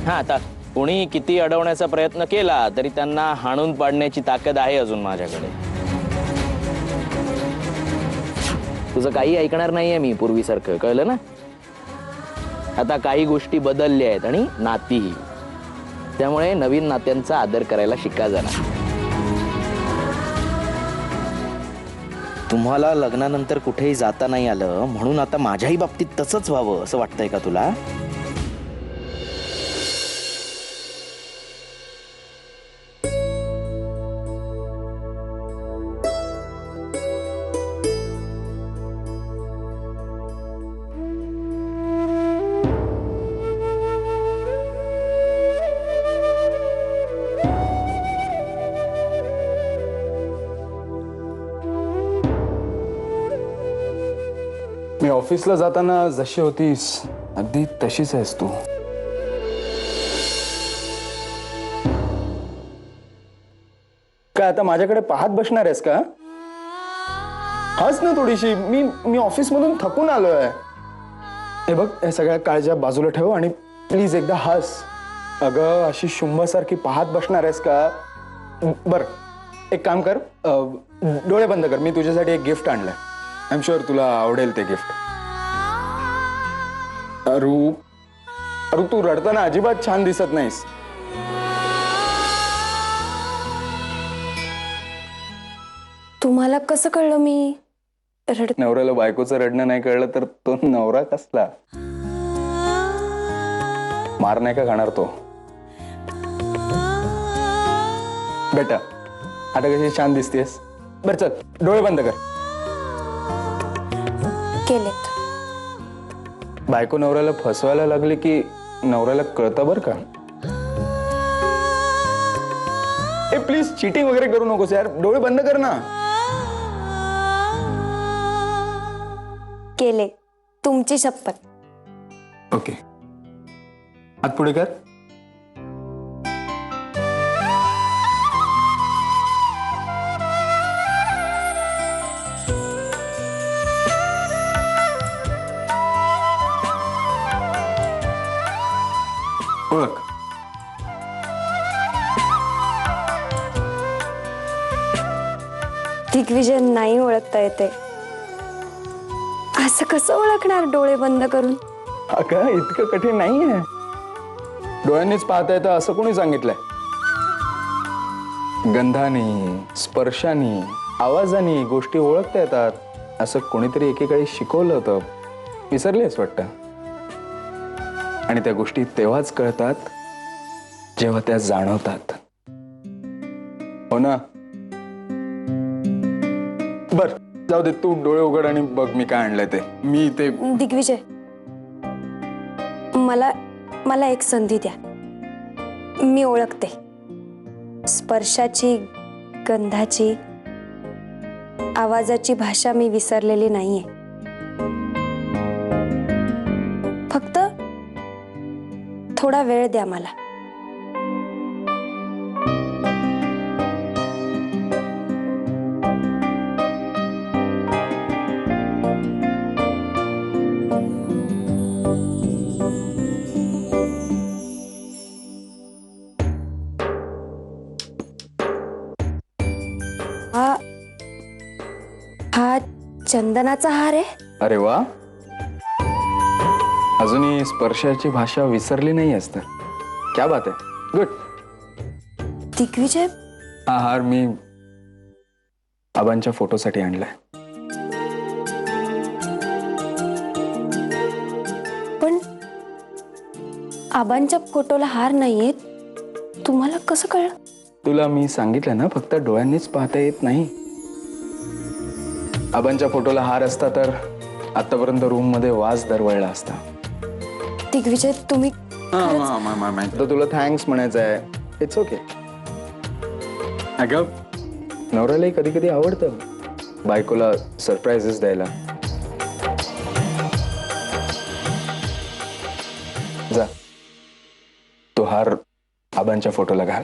हा, आता कोणी किती अडवण्याचा प्रयत्न केला तरी त्यांना हाणून पाडण्याची ताकद आहे अजून माझ्याकडे. तुझं काही ऐकणार नाहीये मी पूर्वीसारखं, कळलं ना? आता काही गोष्टी बदलल्या आहेत आणि नातीही. त्यामुळे नवीन नात्यांचा आदर करायला शिका जरा. तुम्हाला लग्नानंतर कुठेही जाता नाही आलं म्हणून आता माझ्याही बाबतीत तसंच व्हावं असं वाटतंय का तुला? मी ऑफिसला जाताना जशी होतीस अगदी तशीच आहेस तू. काय आता माझ्याकडे पाहत बसणार आहेस का? हस ना थोडीशी. मी ऑफिस मधून थकून आलोय. हे बघ, या सगळ्या काळज्या बाजूला ठेव आणि प्लीज एकदा हस. अगं, अशी शुंभासारखी पाहत बसणार आहेस का? बर, एक काम कर, डोळे बंद कर. मी तुझ्यासाठी एक गिफ्ट आणलंय. आय एम शुअर तुला आवडेल ते गिफ्ट. अरू, तू रडताना अजिबात छान दिसत नाहीस. तुम्हाला कसं कळलं मी नवऱ्याला बायकोचं रडणं नाही कळलं तर तो नवरा कसला? मार नाही का खाणार तो? बेटा, आता कशी छान दिसतेस. बर चल, डोळे बंद कर. केलेत. बायको नवऱ्याला फसवायला लागली की नवऱ्याला कळतं बर का. ए प्लीज, चीटिंग वगैरे करू नकोस यार. डोळे बंद कर ना. केले, तुमची शपथ. ओके, हात पुढे कर. ओळख. दिग्विजय नाही ओळखता येते. असं कसं ओळखणार डोळे बंद करून? अगं, इतकं कठीण नाहीये. डोळ्यांनीच पाहता येतं असं कोणी सांगितलंय? गंधानी, स्पर्शानी, आवाजानी गोष्टी ओळखता येतात असं कोणीतरी एकेकाळी शिकवलं होतं. विसरलेच वाटतं. आणि त्या गोष्टी तेव्हाच कळतात जेव्हा त्या जाणवतात. हो ना? बर, जाऊ दे, तू डोळे उघड आणि बघ मी काय आणलंय ते. मी ते दिग्विजय, मला एक संधी द्या. मी ओळखते. स्पर्शाची, गंधाची, आवाजाची भाषा मी विसरलेली नाहीये. फक्त थोडा वेळ द्या मला. हा चंदनाचा हार आहे. अरे वा, अजूनही स्पर्शाची भाषा विसरली नाही असत. क्या बात आहे. गुड. दिग्विजय, हा हार मी आबांच्या फोटोसाठी आणलाय. पण आबांच्या फोटोला हार नाहीये. तुम्हाला कसं कळलं? तुला मी सांगितलं ना, फक्त डोळ्यांनीच पाहता येत नाही. आबांच्या फोटोला हार असता तर आतापर्यंत रूम मध्ये वास दरवळला असता. दिग्विजय, तुम्ही तर तुला थँक्स म्हणायचं आहे. It's okay. अगं, नवऱ्यालाही कधी कधी आवडतं बायकोला सरप्राइजेस द्यायला. जा, तो हार आबांच्या फोटोला घाल.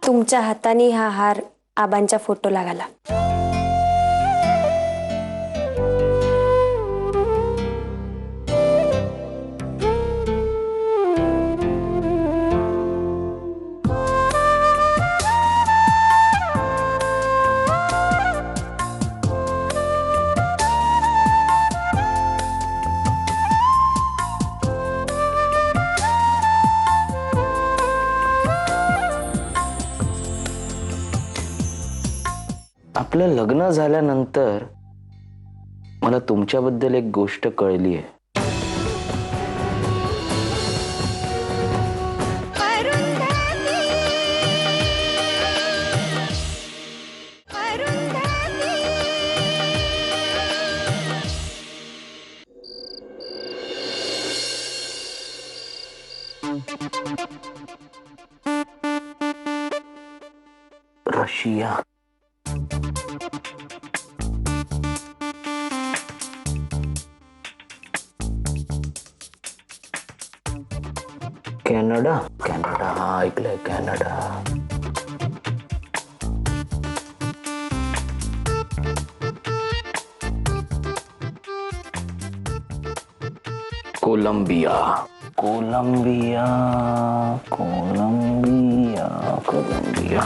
तुमच्या हाताने हा हार आबांच्या फोटोला घाला. आपलं लग्न झाल्यानंतर मला तुमच्याबद्दल एक गोष्ट कळली आहे. Russia, Canada. कॅनडा, हा ऐकलंय Canada. Colombia, Colombia, Colombia, Colombia.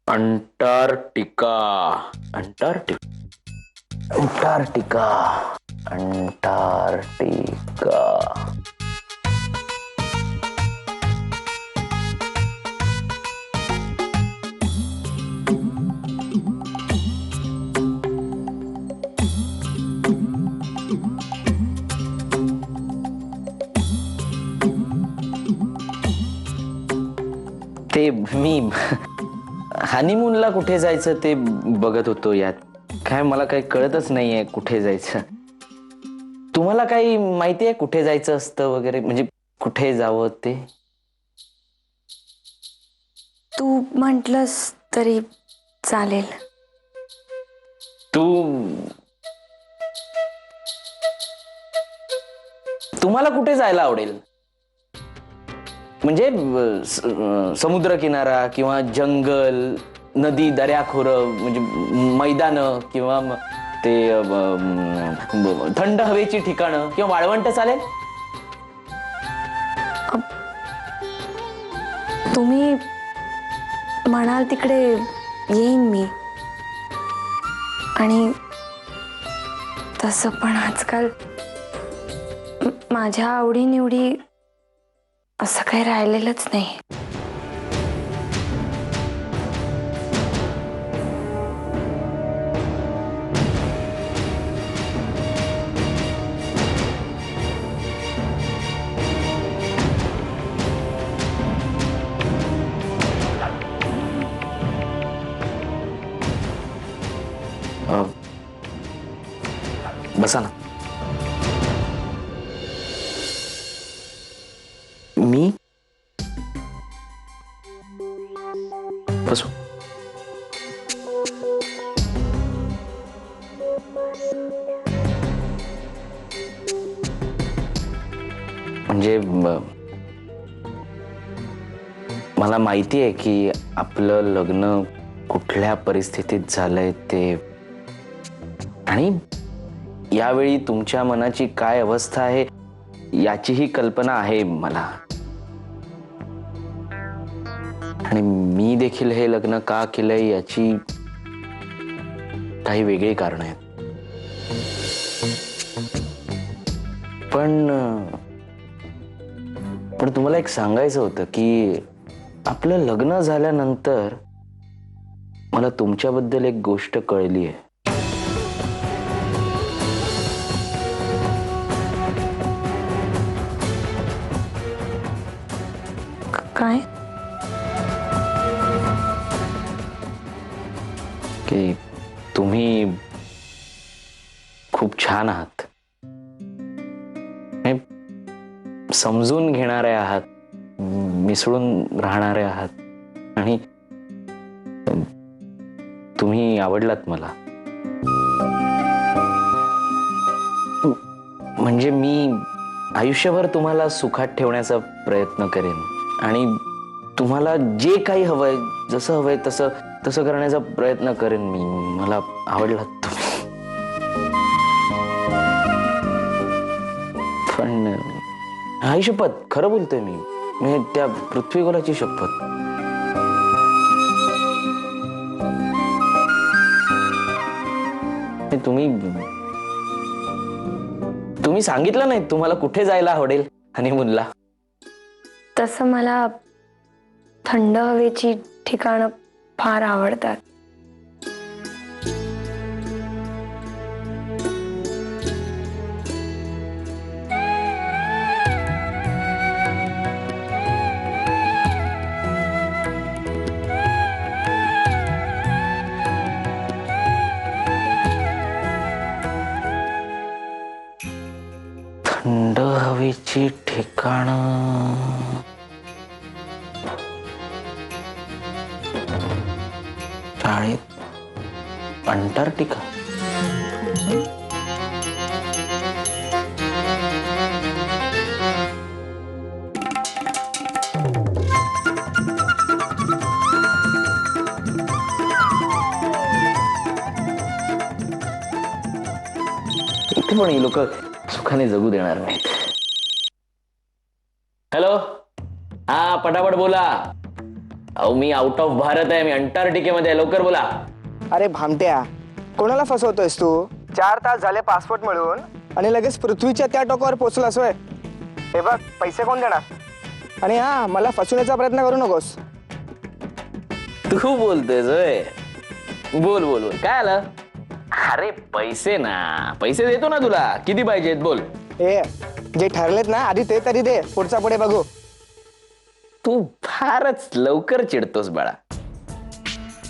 Antarctica, Antarctica, Antarctica, Antarctica. ते मी हनीमूनला कुठे जायचं ते बघत होतो. यात काय मला काही कळतच नाहीये कुठे जायचं. तुम्हाला काही माहिती आहे कुठे जायचं असतं वगैरे, म्हणजे कुठे जावं ते? तू म्हटलंस तरी चालेल. तुम्हाला कुठे जायला आवडेल? म्हणजे समुद्र किनारा किंवा जंगल, नदी, दर्याखोरं, म्हणजे मैदान, किंवा ते थंड हवेची ठिकाणं, किंवा वाळवंट चालेल? तुम्ही म्हणाल तिकडे येईन मी. आणि तसं पण आजकाल माझ्या आवडीनिवडी असं काही राहिलेलंच नाही. बसा ना. मी बसू? म्हणजे मला माहिती आहे की आपलं लग्न कुठल्या परिस्थितीत झालंय ते, आणि यावेळी तुमच्या मनाची काय अवस्था आहे याचीही कल्पना आहे मला. आणि मी देखील हे लग्न का केलंय याची काही वेगळी कारण आहेत. पण तुम्हाला एक सांगायचं होतं की आपलं लग्न झाल्यानंतर मला तुमच्याबद्दल एक गोष्ट कळली आहे. काय? की तुम्ही खूप छान आहात, समजून घेणारे आहात, मिसळून राहणारे आहात, आणि तुम्ही आवडलात मला. म्हणजे मी आयुष्यभर तुम्हाला सुखात ठेवण्याचा प्रयत्न करेन आणि तुम्हाला जे काही हवंय, जसं हवंय तसं तसं करण्याचा प्रयत्न करेन मी. मला आवडला तुम्ही. पण आई शपथ, खरं बोलतोय मी. म्हणजे त्या पृथ्वीगोलाची शपथ. तुम्ही सांगितलं नाही तुम्हाला कुठे जायला आवडेल हनीमूनला. तसं मला थंड हवेची ठिकाणं फार आवडतात. थंड हवेची ठिकाणं. शाळेत अंटार्क्टिका. इथे पण ही लोक सुखाने जगू देणार नाहीत. हॅलो, हा पटापट बोला. अहो मी आउट ऑफ भारत आहे, मी अंटार्क्टिकेमध्ये आहे, लवकर बोला. अरे भामट्या, कोणाला फसवतोयस तू? 4 तास झाले पासपोर्ट मिळून आणि लगेच पृथ्वीच्या त्या टोकावर पोहोचलास होय. हे बघ, पैसे कोण देणार? आणि हा, मला फसवण्याचा प्रयत्न करू नकोस. तू बोलतोयस होय? बोल बोल बोल, काय आलं? अरे पैसे ना, पैसे देतो ना तुला. किती पाहिजेत बोल. हे जे ठरलेत ना, आधी ते तरी दे, पुढचा पुढे बघू. तू फारच लवकर चिडतोस बाळा.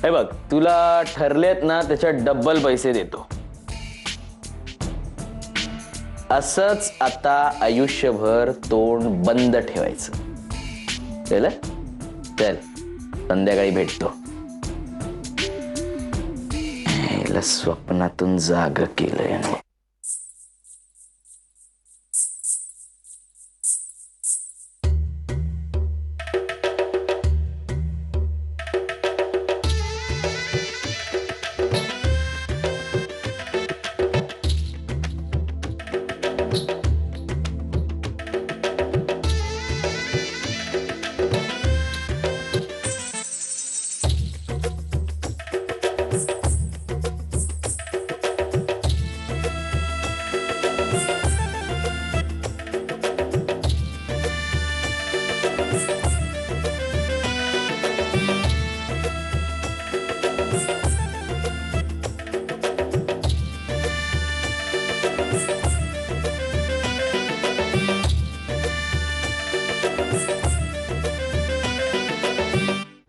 हे बघ, तुला ठरलेत ना त्याच्या डबल पैसे देतो. असंच आता आयुष्यभर तोंड बंद ठेवायचं. चल चल, संध्याकाळी भेटतो. याला स्वप्नातून जाग केलंय.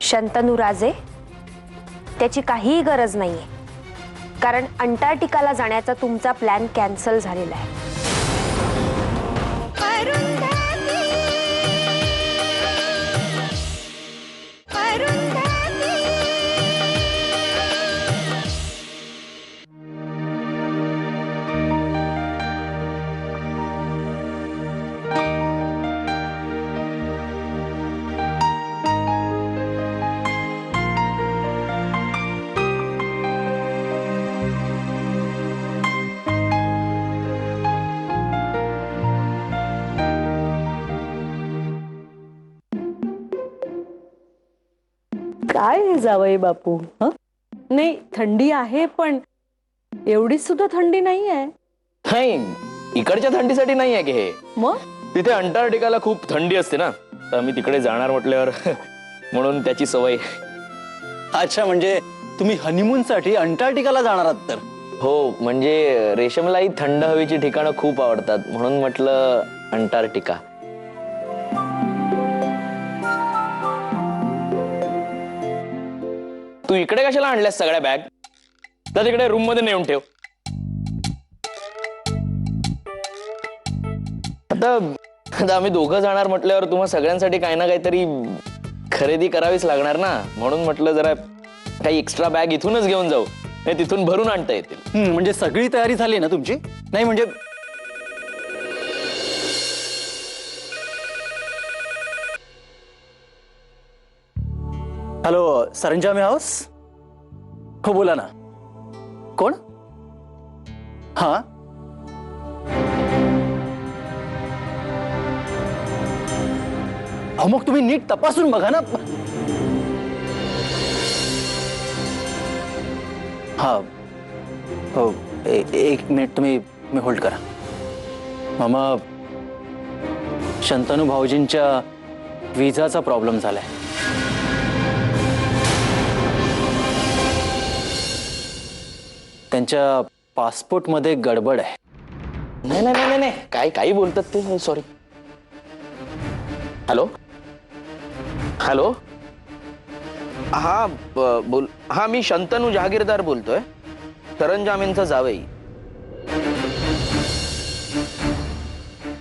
शंतनू राजे, त्याची काहीही गरज नाहीये, कारण अंटार्क्टिकाला जाण्याचा तुमचा प्लॅन कॅन्सल झालेला आहे. काय हे जावई बापू? नाही, थंडी आहे पण एवढी सुद्धा थंडी नाही आहे. नाही, इकडच्या थंडीसाठी नाही आहे की हे. मग तिथे अंटार्क्टिकाला खूप थंडी असते ना, तर मी तिकडे जाणार म्हटल्यावर म्हणून त्याची सवय. अच्छा, म्हणजे तुम्ही हनीमून साठी अंटार्क्टिकाला जाणार आहात तर? हो, म्हणजे रेशमलाही थंड हवेची ठिकाणं खूप आवडतात म्हणून म्हटलं अंटार्क्टिका. तू इकडे कशाला आणल्यास सगळ्या बॅग? तर तिकडे रूम मध्ये नेऊन ठेव. आता आम्ही दोघं जाणार म्हटल्यावर तुम्हाला सगळ्यांसाठी काही ना काहीतरी खरेदी करावीच लागणार ना, म्हणून म्हटलं जरा काही एक्स्ट्रा बॅग इथूनच घेऊन जाऊ, नाही तिथून भरून आणता येतील. म्हणजे सगळी तयारी झाली ना तुमची? नाही म्हणजे हॅलो, सरंजामी हाऊस? हो, बोला ना. कोण? हा, अहो मग तुम्ही नीट तपासून बघा ना. हा, हो, एक मिनिट तुम्ही होल्ड करा. मामा, शंतनू भाऊजींच्या विजाचा प्रॉब्लेम झालाय. त्यांच्या पासपोर्टमध्ये गडबड आहे. नाही नाही नाही नाही, काय काही बोलतात ते. सॉरी. हॅलो हॅलो, हा बोल. हा, मी शंतनू जहागीरदार बोलतोय, सरंजामेंचा जावई.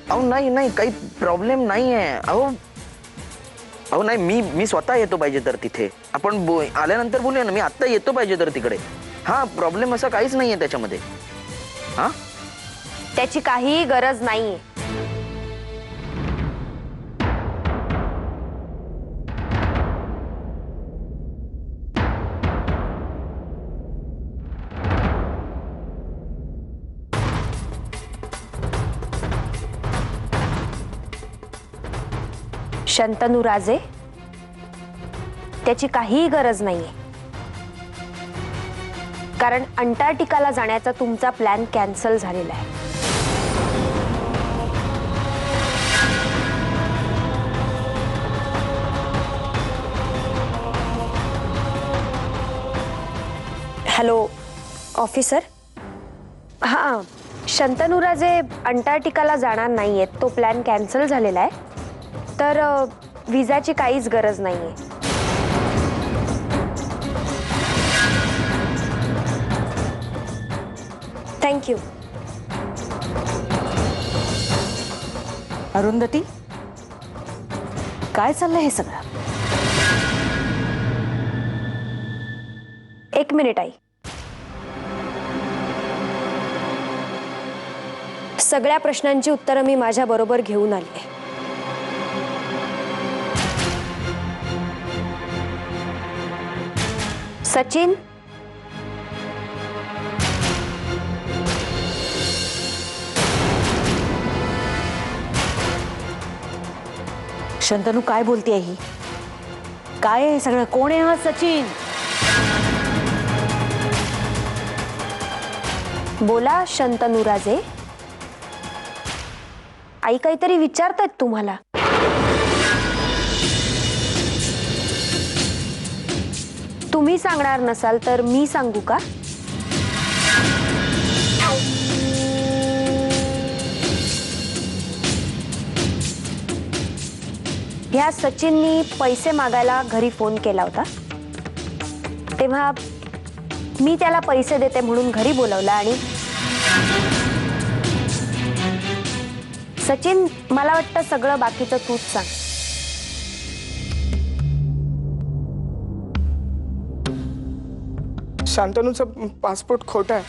अहो नाही नाही, काही प्रॉब्लेम नाही आहे. अहो नाही, मी स्वतः येतो पाहिजे तर तिथे. आपण आल्यानंतर बोलूया ना. मी आत्ता येतो पाहिजे तर तिकडे. हा, प्रॉब्लेम असा काहीच नाहीये त्याच्यामध्ये. हा, त्याची काहीही गरज नाहीये. शंतनू राजे, त्याची काहीही गरज नाहीये. कारण अंटार्क्टिकाला जाण्याचा तुमचा प्लॅन कॅन्सल झालेला आहे. Hello officer. हां, शंतनू राजे अंटार्क्टिकाला जाणार नाहीयेत. तो प्लॅन कॅन्सल झालेला आहे. तर विजाची काहीच गरज नाहीये. थँक्यू. अरुंधती, काय चाललंय हे सगळं? एक मिनिट आई. सगळ्या प्रश्नांची उत्तरं मी माझ्या बरोबर घेऊन आली आहे. सचिन, शंतनू, काय बोलतेय ही? काय आहे हे सगळं? कोण आहे हा सचिन? बोला शंतनू राजे. आई काहीतरी विचारतायत तुम्हाला. तुम्ही सांगणार नसाल तर मी सांगू का? ह्या सचिननी पैसे मागायला घरी फोन केला होता. तेव्हा मी त्याला पैसे देते म्हणून घरी बोलवलं आणि सचिन, मला वाटतं सगळं बाकीचं तूच सांग. शांतनूचा पासपोर्ट खोटा आहे.